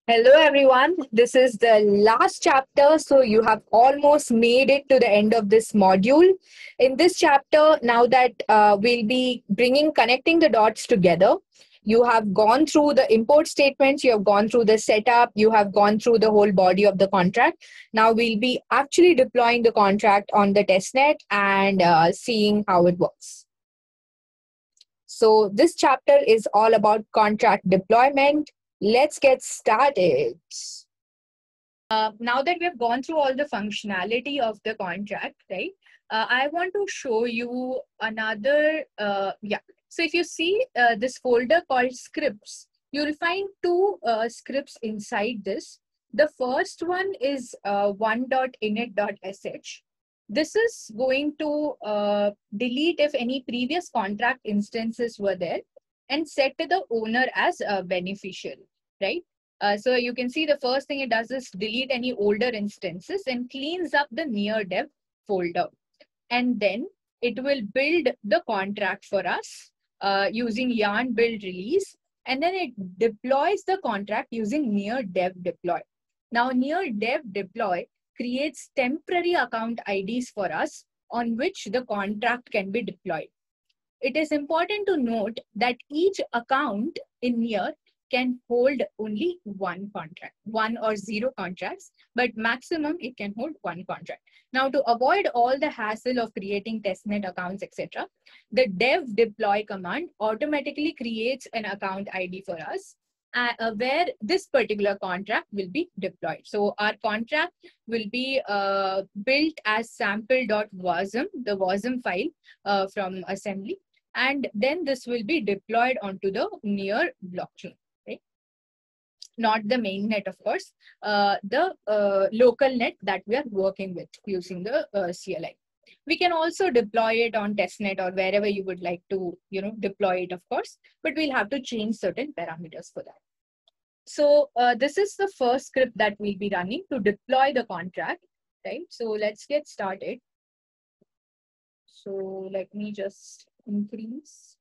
Hello, everyone. This is the last chapter, so you have almost made it to the end of this module. In this chapter, now that we'll be connecting the dots together, you have gone through the import statements, you have gone through the setup, you have gone through the whole body of the contract. Now we'll be actually deploying the contract on the testnet and seeing how it works. So, this chapter is all about contract deployment. Let's get started. Now that we have gone through all the functionality of the contract, right? I want to show you another, So if you see this folder called scripts, you'll find two scripts inside this. The first one is one.init.sh. This is going to delete if any previous contract instances were there and set to the owner as a beneficial, right? So you can see the first thing it does is delete any older instances and cleans up the near dev folder. And then it will build the contract for us using yarn build release. And then it deploys the contract using near dev deploy. Now, near dev deploy creates temporary account IDs for us on which the contract can be deployed. It is important to note that each account in near can hold only one contract, one or zero contracts, but maximum it can hold one contract. Now, to avoid all the hassle of creating testnet accounts, etc., the dev deploy command automatically creates an account ID for us where this particular contract will be deployed. So our contract will be built as sample.wasm, the wasm file from assembly. And then this will be deployed onto the near blockchain, right? Not the main net, of course, the local net that we are working with using the CLI. We can also deploy it on testnet or wherever you would like to, deploy it, of course, but we'll have to change certain parameters for that. So this is the first script that we'll be running to deploy the contract, right? So let's get started. So let me just increase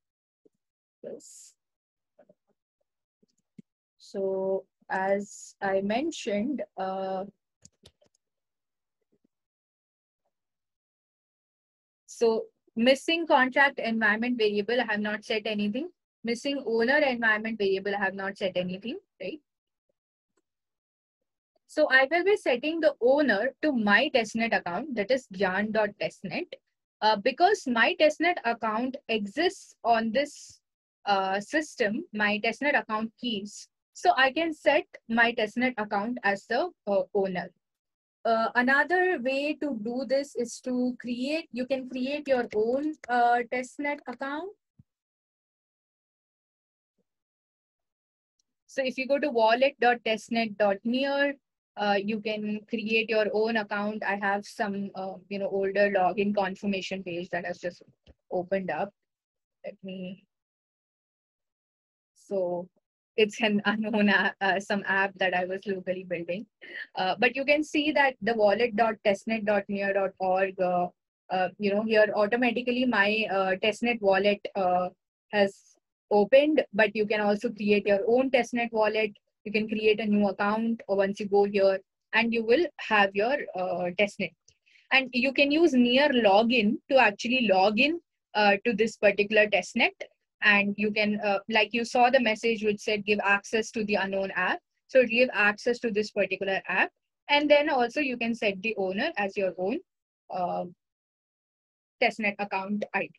this. So as I mentioned, so missing contract environment variable, I have not set anything. Missing owner environment variable, I have not set anything, right? So I will be setting the owner to my testnet account, that is yarn.testnet. Because my testnet account exists on this system, my testnet account keys. So I can set my testnet account as the owner. Another way to do this is to you can create your own testnet account. So if you go to wallet.testnet.near, you can create your own account. I have some, older login confirmation page that has just opened up. So it's an unknown some app that I was locally building. But you can see that the wallet.testnet.near.org, here automatically my testnet wallet has opened, but you can also create your own testnet wallet. You can create a new account or once you go here and you will have your testnet. And you can use near login to actually log in to this particular testnet. And you can, like you saw the message which said give access to the unknown app. So give access to this particular app. And then also you can set the owner as your own testnet account ID.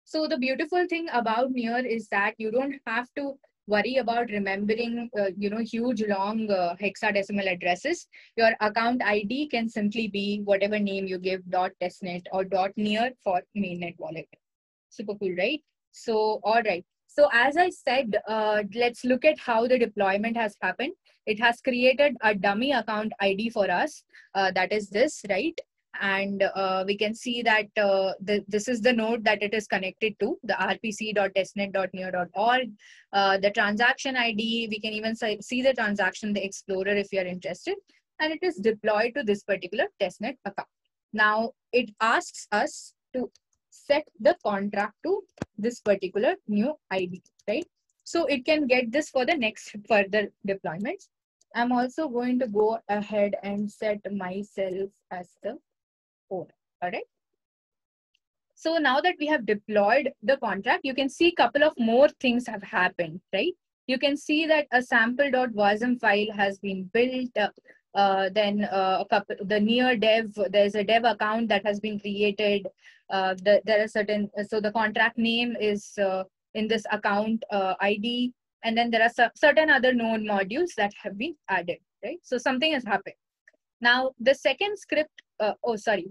So the beautiful thing about Near is that you don't have to worry about remembering, huge long hexadecimal addresses. Your account ID can simply be whatever name you give .testnet or .near for mainnet wallet. Super cool, right? So, all right. So as I said, let's look at how the deployment has happened. It has created a dummy account ID for us. That is this, right? And we can see that this is the node that it is connected to, the rpc.testnet.near.org. The transaction ID, we can even see the transaction, the explorer if you are interested. And it is deployed to this particular testnet account. Now, it asks us to set the contract to this particular new ID, right? So it can get this for the next further deployments. I'm also going to go ahead and set myself as the owner. All right. So now that we have deployed the contract, you can see a couple of more things have happened, right? You can see that a sample.wasm file has been built. Then the near dev, there's a dev account that has been created. There are certain, so the contract name is in this account ID. And then there are certain other known modules that have been added, right? So something has happened. Now, the second script,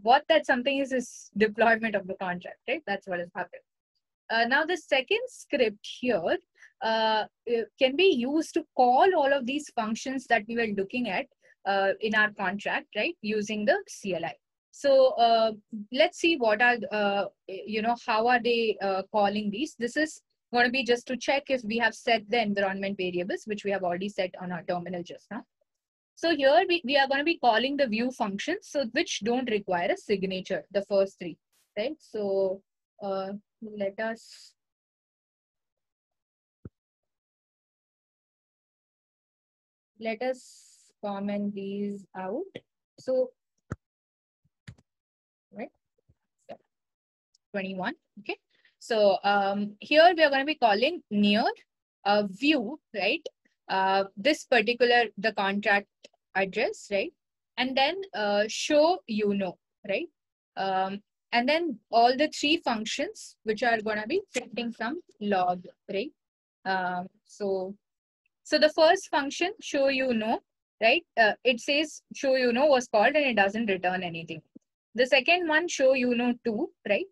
what that something is deployment of the contract, right? That's what has happened. Now, the second script here can be used to call all of these functions that we were looking at in our contract, right? Using the CLI. So let's see what are, how are they calling these? This is going to be just to check if we have set the environment variables, which we have already set on our terminal just now. So here we are going to be calling the view functions, so which don't require a signature, the first three, right? So let us comment these out. So, right, 21, okay. So here we are going to be calling near view, right? This particular, the contract address, right? And then show right? And then all the three functions which are going to be printing some log, right? So the first function, show right? It says show was called and it doesn't return anything. The second one, show 2, right?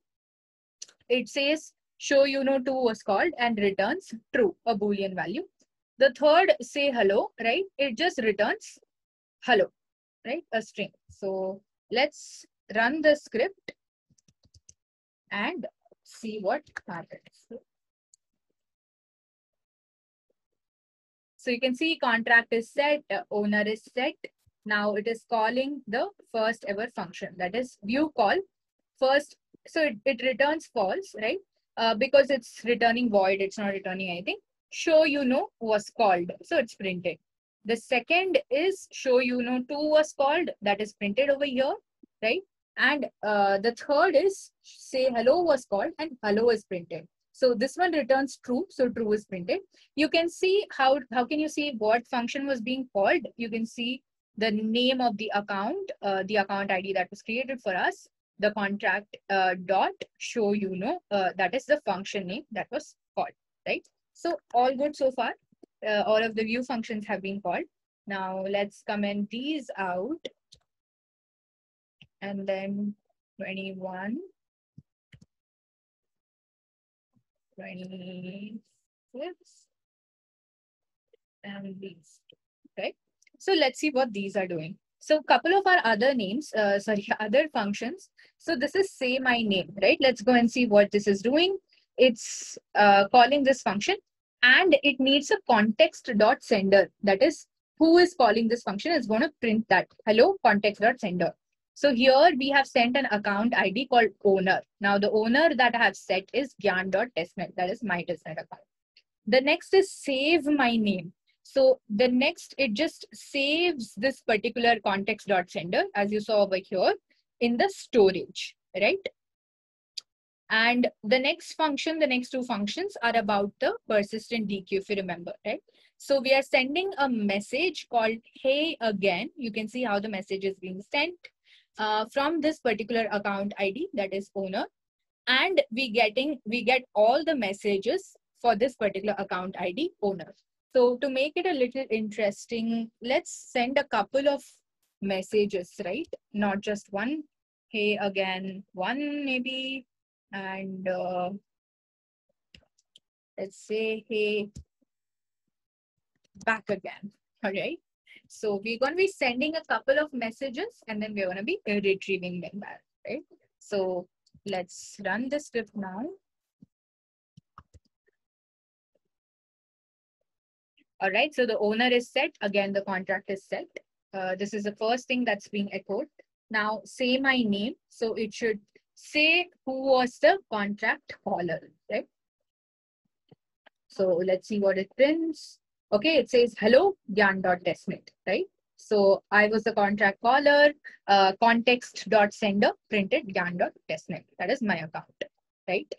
It says show 2 was called and returns true, a Boolean value. The third, say hello, right? It just returns hello, right? A string. So let's run the script and see what happens. So you can see contract is set, owner is set. Now it is calling the first ever function, that is view call first. So it returns false, right? Because it's returning void, it's not returning anything. Show was called, so it's printed. The second is show 2 was called, that is printed over here, right? And the third is say hello was called and hello is printed. So this one returns true, so true is printed. You can see how can you see what function was being called? You can see the name of the account ID that was created for us, the contract dot show that is the function name that was called, right? So all good so far. All of the view functions have been called. Now let's comment these out. And then 21, 26, and these, right? So let's see what these are doing. So a couple of our other names, other functions. So this is say my name, right? Let's go and see what this is doing. It's calling this function and it needs a context dot sender. That is, who is calling this function is going to print that hello context dot sender. So here we have sent an account ID called owner. Now the owner that I have set is gyan.testnet. That is my testnet account. The next is save my name. So the next, it just saves this particular context.sender, as you saw over here, in the storage, right? And the next function, the next two functions are about the persistent DQ, if you remember, right? So we are sending a message called hey again. You can see how the message is being sent from this particular account ID, that is owner. And we get all the messages for this particular account ID owner. So to make it a little interesting, let's send a couple of messages, right? Not just one. Hey again, one maybe. And let's say hey back again. All right. So we're going to be sending a couple of messages and then we're going to be retrieving them back, right? So let's run the script now. All right, so the owner is set. Again, the contract is set. This is the first thing that's being echoed. Now, say my name. So it should say who was the contract caller, right? So let's see what it prints. Okay, it says hello Gyan.testnet, right? So I was the contract caller, context.sender printed Gyan.testnet. That is my account, right?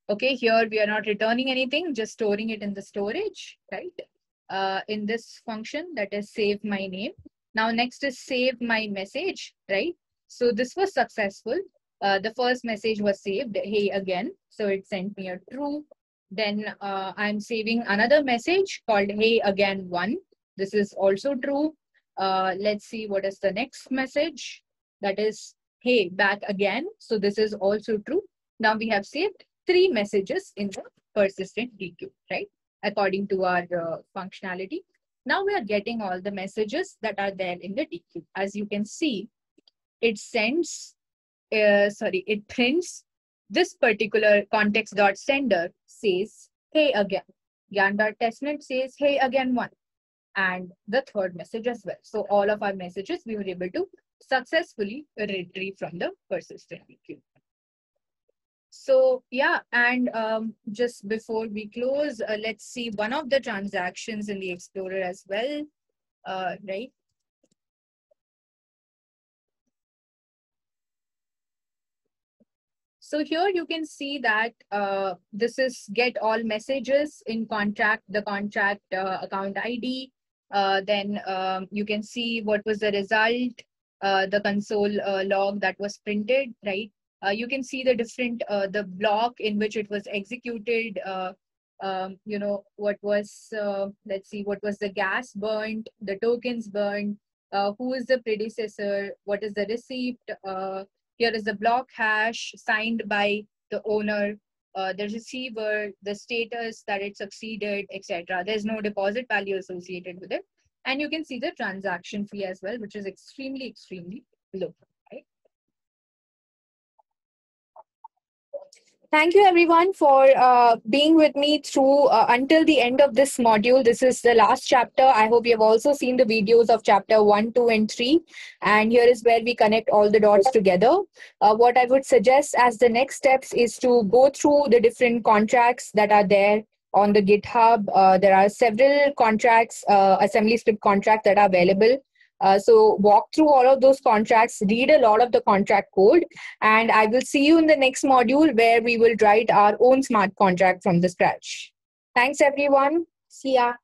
Okay, here we are not returning anything, just storing it in the storage, right? In this function that is save my name. Now next is save my message, right? So this was successful. The first message was saved, hey again. So it sent me a true. Then I'm saving another message called hey again one. This is also true. Let's see what is the next message. That is hey back again. So this is also true. Now we have saved 3 messages in the persistent dequeue, right? According to our functionality. Now we are getting all the messages that are there in the dequeue. As you can see, it sends, it prints this particular context.sender says, hey again. Gyan.testnet says, hey again one. And the third message as well. So all of our messages we were able to successfully retrieve from the persistent dequeue. So yeah, and just before we close, let's see one of the transactions in the Explorer as well, right? So here you can see that this is get all messages in contract, the contract account ID. Then you can see what was the result, the console log that was printed, right? You can see the different, the block in which it was executed, you know, what was, let's see, what was the gas burnt, the tokens burnt, who is the predecessor, what is the receipt, here is the block hash signed by the owner, the receiver, the status that it succeeded, etc. There's no deposit value associated with it. And you can see the transaction fee as well, which is extremely, extremely low. Right? Thank you everyone for being with me through until the end of this module. This is the last chapter. I hope you have also seen the videos of chapter 1, 2, and 3. And here is where we connect all the dots together. What I would suggest as the next steps is to go through the different contracts that are there on the GitHub. There are several contracts, assembly script contracts that are available. So walk through all of those contracts, read a lot of the contract code, and I will see you in the next module where we will write our own smart contract from the scratch. Thanks, everyone. See ya.